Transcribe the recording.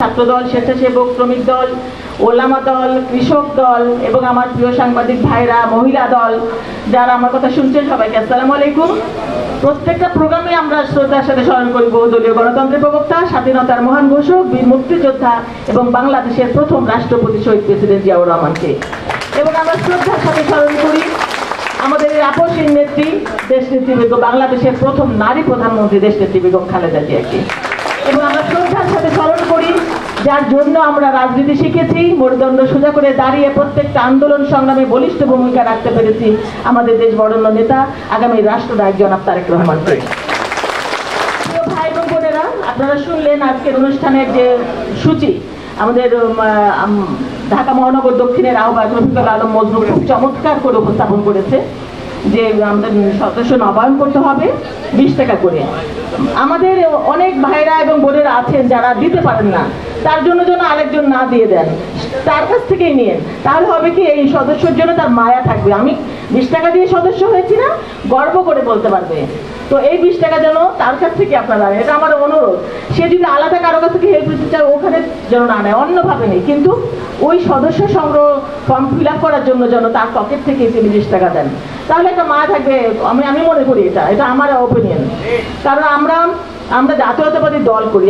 ছাত্রদল, স্বেচ্ছাসেবক, শ্রমিক দল, ওলামা দল, কৃষক দল এবং আমার প্রিয় সাংবাদিক ভাইরা, মহিলা দল যারা আমার কথা শুনছেন সবাইকে আসসালামু আলাইকুম। প্রত্যেকটা প্রোগ্রামে আমরা শ্রদ্ধার সাথে স্মরণ করি বহুদলীয় গণতন্ত্রের প্রবক্তা, স্বাধীনতার মহান ঘোষক, বীর মুক্তিযোদ্ধা এবং বাংলাদেশের প্রথম রাষ্ট্রপতি শহীদ প্রেসিডেন্ট জিয়াউর রহমানকে। এবং আমরা শ্রদ্ধার সাথে স্মরণ করি আমাদের এই আপসহীন নেত্রী দেশনেত্রী বেগম, বাংলাদেশের প্রথম নারী প্রধানমন্ত্রী দেশনেত্রী বেগম খালেদা জিয়াকে। এবং আমরা শ্রদ্ধার সাথে স্মরণ করি যার জন্য আমরা রাজনীতি শিখেছি, মেরুদণ্ড সোজা করে দাঁড়িয়ে প্রত্যেকটা আন্দোলন সংগ্রামে বলিষ্ঠ ভূমিকা রাখতে পেরেছি, আমাদের দেশ বরেণ্য নেতা আগামী রাষ্ট্রনায়ক জনাব তারেক রহমানকে। প্রিয় ভাই এবং বোনেরা, আপনারা শুনলেন আজকের অনুষ্ঠানের যে সূচি, আমাদের ঢাকা মহানগর দক্ষিণের আহ্বায়ক রফিকুল আলম মজনু খুব চমৎকার করে উপস্থাপন করেছে যে আমাদের সদস্য নবায়ন করতে হবে 20 টাকা করে। আমাদের অনেক ভাইরা এবং বোনেরা আছেন যারা দিতে পারেন না, তার জন্য যেন আরেকজন না দিয়ে দেন, তার কাছ থেকেই নিন। তাহলে হবে কি, এই সদস্যর জন্য তার মায়া থাকবে, আমি 20 টাকা দিয়ে সদস্য হয়েছি না, গর্ব করে বলতে পারবে। তো এই 20 টাকা যেন তার কাছ থেকে আপনারা, এটা আমার অনুরোধ। সে যদি আলাদা কারো কাছ থেকে হেল্প নিতে চায় ওখানে যেন না নেয়, অন্যভাবে নেই, কিন্তু ওই সদস্য সংগ্রহ ফর্ম ফিল আপ করার জন্য যেন তার পকেট থেকে তিনি 20 টাকা দেন, তাহলে একটা মায়া থাকবে। আমি মনে করি এটা আমার ওপিনিয়ন। কারণ আমরা জাতীয়তাবাদী দল করি।